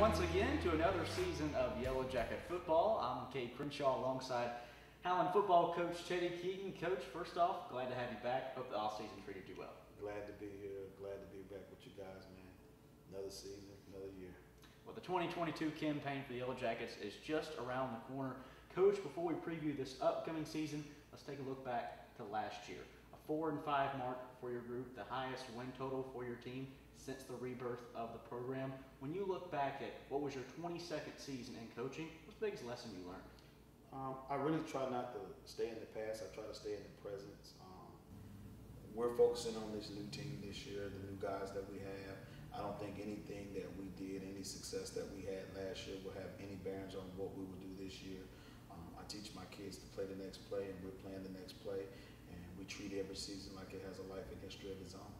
once again to another season of Yellow Jacket Football. I'm Kate Crenshaw alongside Howland football coach Teddy Keaton. Coach, first off, glad to have you back. Hope the offseason treated you well. Glad to be here. Glad to be back with you guys, man. Another season, another year. Well, the 2022 campaign for the Yellow Jackets is just around the corner. Coach, before we preview this upcoming season, let's take a look back to last year. A 4-5 mark for your group, the highest win total for your team since the rebirth of the program. When you look back at what was your 22nd season in coaching, what's the biggest lesson you learned? I really try not to stay in the past. I try to stay in the present. We're focusing on this new team this year, the new guys that we have. I don't think anything that we did, any success that we had last year will have any bearings on what we will do this year. I teach my kids to play the next play, and we're playing the next play, and we treat every season like it has a life and history of its own.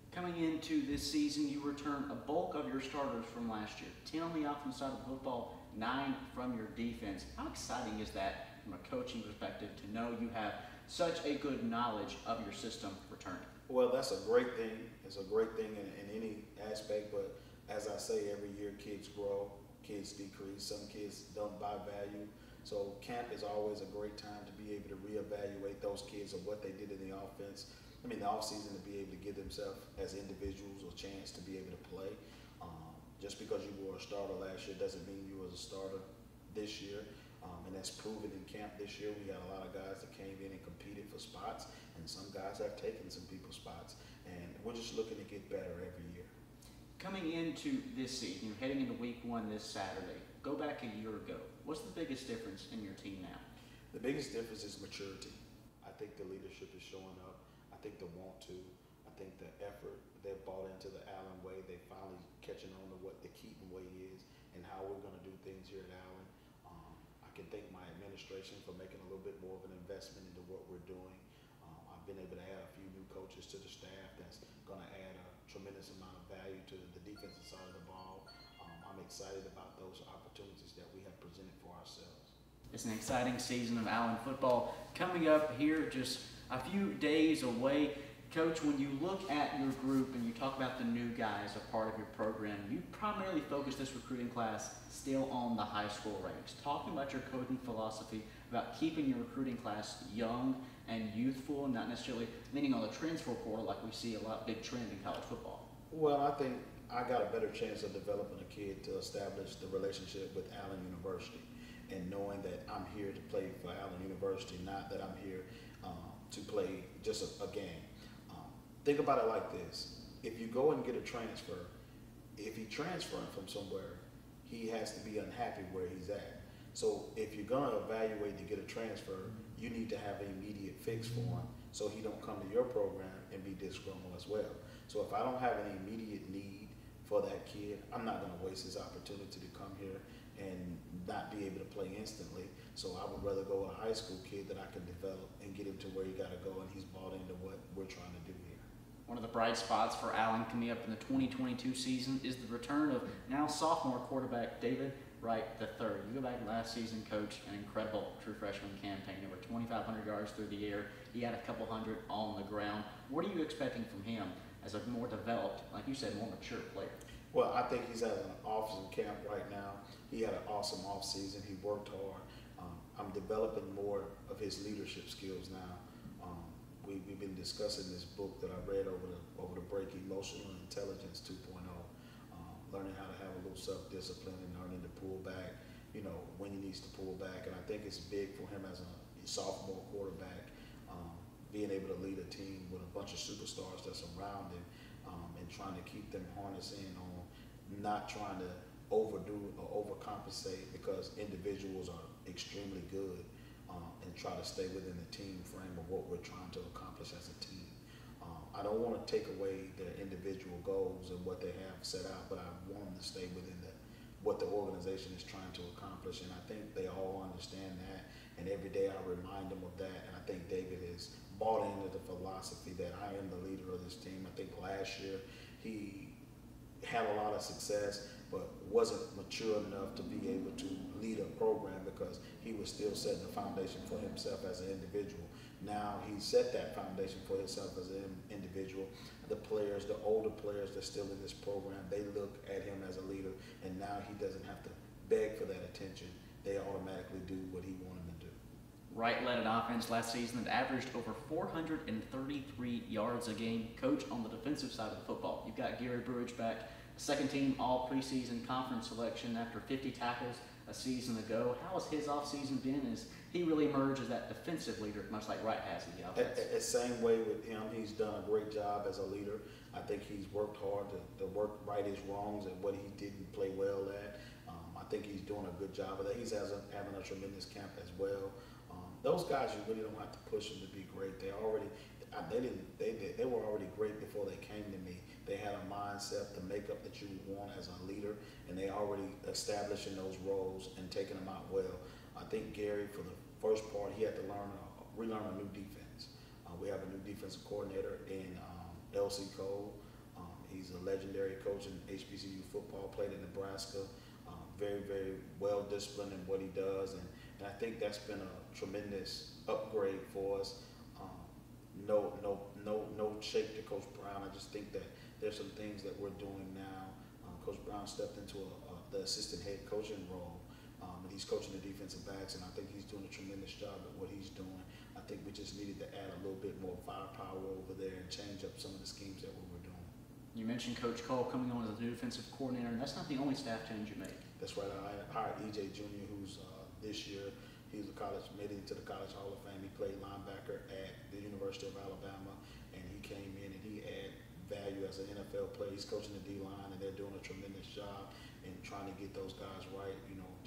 Coming into this season, you return a bulk of your starters from last year. 10 on the offensive side of the football, 9 from your defense. How exciting is that from a coaching perspective to know you have such a good knowledge of your system returning? Well, that's a great thing. It's a great thing in any aspect, but as I say, every year kids grow, kids decrease, some kids don't buy value. So camp is always a great time to be able to reevaluate those kids of what they did in the offense. I mean, the offseason to be able to give themselves as individuals a chance to be able to play. Just because you were a starter last year doesn't mean you was a starter this year. And that's proven in camp this year. We had a lot of guys that came in and competed for spots, and some guys have taken some people's spots. And we're just looking to get better every year. Coming into this season, you're heading into week 1 this Saturday. Go back a year ago. What's the biggest difference in your team now? The biggest difference is maturity. I think the leadership is showing up. I think the want to. I think the effort they've bought into the Allen way. They finally catching on to what the Keaton way is and how we're going to do things here at Allen. I can thank my administration for making a little bit more of an investment into what we're doing. I've been able to add a few new coaches to the staff that's going to add a tremendous amount of value to the defensive side of the ball. I'm excited about those opportunities that we have presented for ourselves. It's an exciting season of Allen football coming up here just a few days away. Coach, when you look at your group and you talk about the new guys a part of your program, you primarily focus this recruiting class still on the high school ranks. Talking about your coaching philosophy about keeping your recruiting class young and youthful, and not necessarily leaning on the transfer portal like we see a lot big trend in college football. Well, I think I got a better chance of developing a kid to establish the relationship with Allen University and knowing that I'm here to play for Allen University, not that I'm here to play just a game. Think about it like this. If you go and get a transfer, if he's transferring from somewhere, he has to be unhappy where he's at. So if you're going to evaluate to get a transfer, you need to have an immediate fix for him so he don't come to your program and be disgruntled as well. So if I don't have an immediate need for that kid, I'm not going to waste his opportunity to come here and not be able to play instantly. So I would rather go with a high school kid that I can develop and get him to where he got to go and he's bought into what we're trying to do here. One of the bright spots for Allen coming up in the 2022 season is the return of now sophomore quarterback David Wright III. You go back last season, Coach, an incredible true freshman campaign. Over 2,500 yards through the air. He had a couple hundred on the ground. What are you expecting from him as a more developed, like you said, more mature player? Well, I think he's at an awesome camp right now. He had an awesome off season. He worked hard. I'm developing more of his leadership skills now. We've been discussing this book that I read over the break, Emotional Intelligence 2.0, learning how to have a little self-discipline and learning to pull back, when he needs to pull back. And I think it's big for him as a sophomore quarterback, being able to lead a team with a bunch of superstars that's around him and trying to keep them harnessed in on not trying to overdo or overcompensate because individuals are extremely good. And try to stay within the team frame of what we're trying to accomplish as a team. I don't want to take away their individual goals and what they have set out, but I want them to stay within what the organization is trying to accomplish, and I think they all understand that, and every day I remind them of that, and I think David has bought into the philosophy that I am the leader of this team. I think last year he had a lot of success, but wasn't mature enough to be able to lead a program because he was still setting the foundation for himself as an individual. Now he set that foundation for himself as an individual. The players, the older players that's still in this program, they look at him as a leader, and now he doesn't have to beg for that attention. They automatically do what he wanted to do. Wright led an offense last season that averaged over 433 yards a game. Coach, on the defensive side of the football, you've got Gary Burridge back, second team all preseason conference selection after 50 tackles a season ago. How has his offseason been as he really emerged as that defensive leader, much like Wright has in the offense? The same way with him, he's done a great job as a leader. I think he's worked hard to work right his wrongs and what he didn't play well at. I think he's doing a good job of that. He's having a tremendous camp as well. Those guys, you really don't have to push them to be great. They were already great before they came to me. They had a mindset, the makeup that you want as a leader, and they already establishing those roles and taking them out well. I think Gary, for the first part, he had to relearn a new defense. We have a new defensive coordinator in L.C. Cole. He's a legendary coach in HBCU football, played in Nebraska. Very, very well disciplined in what he does, and I think that's been a tremendous upgrade for us. No shake to Coach Brown. I just think that there's some things that we're doing now. Coach Brown stepped into the assistant head coaching role, and he's coaching the defensive backs, and I think he's doing a tremendous job at what he's doing. I think we just needed to add a little bit more firepower over there and change up some of the schemes that we were doing. You mentioned Coach Cole coming on as a new defensive coordinator, and that's not the only staff change you made. That's right. I hired E.J. Jr., who's this year, made it into the College Hall of Fame. He played linebacker at the University of Alabama, and he came in and he added value as an NFL player. He's coaching the D-line, and they're doing a tremendous job in trying to get those guys right.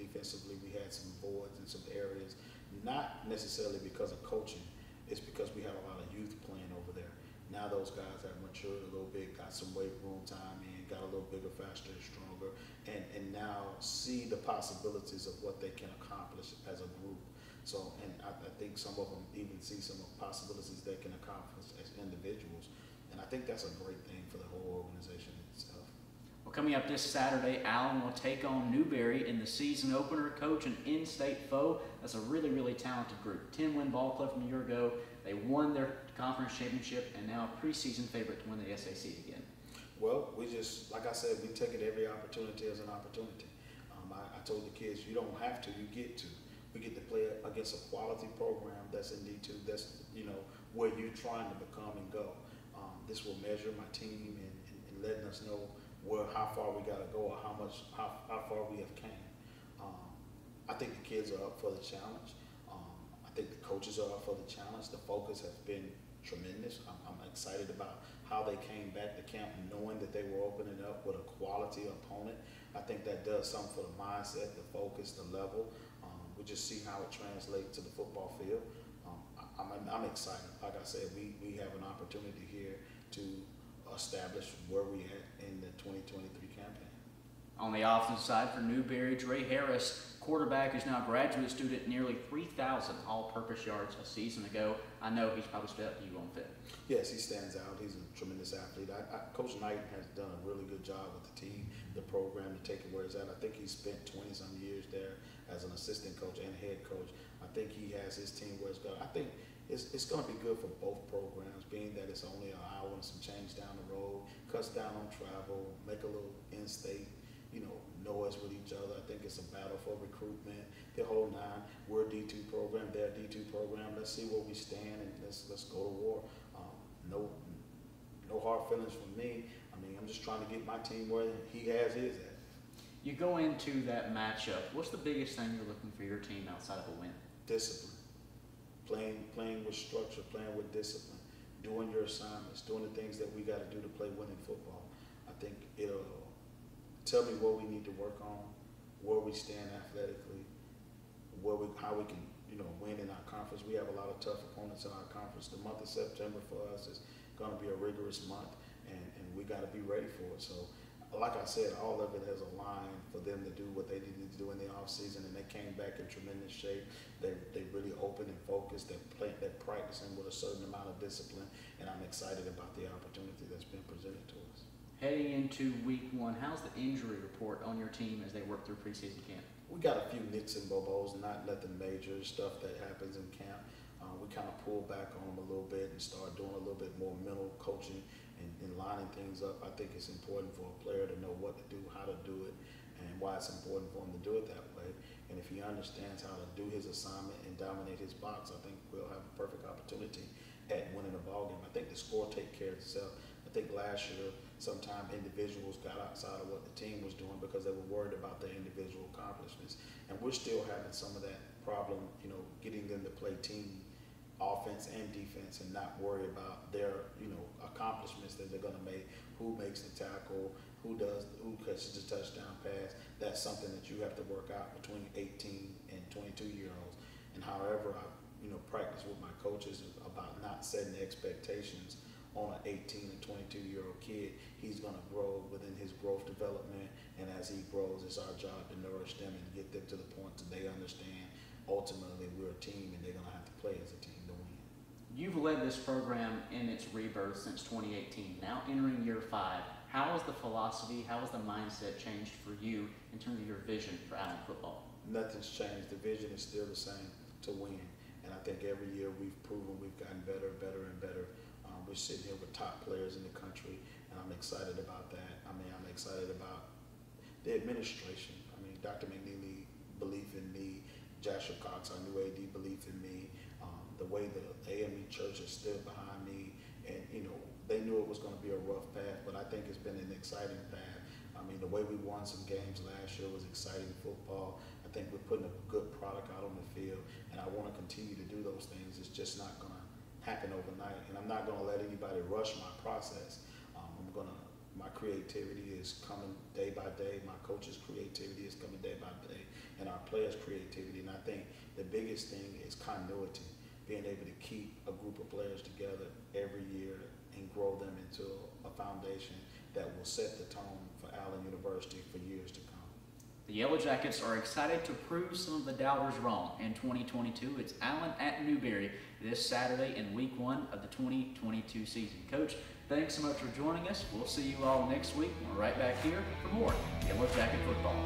Defensively, we had some voids in some areas, not necessarily because of coaching. It's because we have a lot of youth playing over there. Now those guys have matured a little bit, got some weight room time in, got a little bigger, faster, and stronger, and now see the possibilities of what they can accomplish as a group. So, and I think some of them even see some of the possibilities they can accomplish as individuals. And I think that's a great thing for the whole organization itself. Well, coming up this Saturday, Allen will take on Newberry in the season opener. Coach, an in-state foe. That's a really, really talented group. 10-win ball club from a year ago. They won their conference championship and now a preseason favorite to win the SAC again. Well, we just, like I said, we take it every opportunity as an opportunity. I told the kids, you don't have to, you get to. We get to play against a quality program that's in D2, that's, where you're trying to become and go. This will measure my team and letting us know how far we got to go or how far we have came. I think the kids are up for the challenge. I think the coaches are up for the challenge. The focus has been tremendous. I'm excited about how they came back to camp knowing that they were opening up with a quality opponent. I think that does something for the mindset, the focus, the level. We just see how it translates to the football field. I'm excited. Like I said, we have an opportunity here to establish where we at in the 2023 campaign. On the offensive side for Newberry, Dre Harris, quarterback, who's now a graduate student, nearly 3,000 all-purpose yards a season ago. I know he's probably stood up to you on film. Yes, he stands out. He's a tremendous athlete. Coach Knight has done a really good job with the team, the program, to take it where it's at. I think he spent 20-some years there as an assistant coach and head coach. I think he has his team where it's going. I think it's going to be good for both programs, being that it's only an hour and some change down the road, cuts down on travel, make a little in-state, know us with each other. I think it's a battle for recruitment, the whole nine. We're a D2 program, they're a D2 program. Let's see where we stand and let's go to war. No hard feelings from me. I'm just trying to get my team where he has his at. You go into that matchup. What's the biggest thing you're looking for your team outside of a win? Discipline. Playing with structure, playing with discipline, doing your assignments, doing the things that we got to do to play winning football. I think it'll tell me what we need to work on, where we stand athletically, how we can win in our conference. We have a lot of tough opponents in our conference. The month of September for us is going to be a rigorous month, and we got to be ready for it. So, like I said, all of it has aligned for them to do what they needed to do in the offseason, and they came back in tremendous shape. They really open and focused. They're practicing with a certain amount of discipline, and I'm excited about the opportunity that's been presented to us. Heading into week one, how's the injury report on your team as they work through preseason camp? We got a few nicks and bobos, not nothing major, stuff that happens in camp. We kind of pull back on them a little bit and start doing a little bit more mental coaching and lining things up. I think it's important for a player to know what to do, how to do it, and why it's important for him to do it that way. And if he understands how to do his assignment and dominate his box, I think we'll have a perfect opportunity at winning a ball game. I think the score take care of itself. I think last year, sometimes individuals got outside of what the team was doing because they were worried about their individual accomplishments. And we're still having some of that problem, getting them to play team offense and defense and not worry about their, accomplishments that they're going to make, who makes the tackle, who catches the touchdown pass. That's something that you have to work out between 18 and 22-year-olds. And however I, practice with my coaches about not setting expectations on an 18 and 22-year-old kid. He's going to grow within his growth development, and as he grows, it's our job to nourish them and get them to the point that they understand ultimately we're a team and they're going to have to play as a team to win. You've led this program in its rebirth since 2018, now entering year 5. How has the philosophy, how has the mindset changed for you in terms of your vision for Allen football? Nothing's changed. The vision is still the same, to win. And I think every year we've proven we've gotten better and better. We're sitting here with top players in the country, and I'm excited about that. I'm excited about the administration. Dr. McNeely belief in me, Joshua Cox, our new AD, belief in me, the way the AME Church has stood behind me, and they knew it was going to be a rough path, but I think it's been an exciting path. The way we won some games last year was exciting football. I think we're putting a good product out on the field, and I want to continue to do those things. It's just not going to happen overnight, and I'm not going to let anybody rush my process. My creativity is coming day by day. My coach's creativity is coming day by day, and our players' creativity. And I think the biggest thing is continuity, being able to keep a group of players together every year and grow them into a foundation that will set the tone for Allen University for years to come. The Yellow Jackets are excited to prove some of the doubters wrong. In 2022, it's Allen at Newberry this Saturday in Week 1 of the 2022 season. Coach, thanks so much for joining us. We'll see you all next week. We're right back here for more Yellow Jacket football.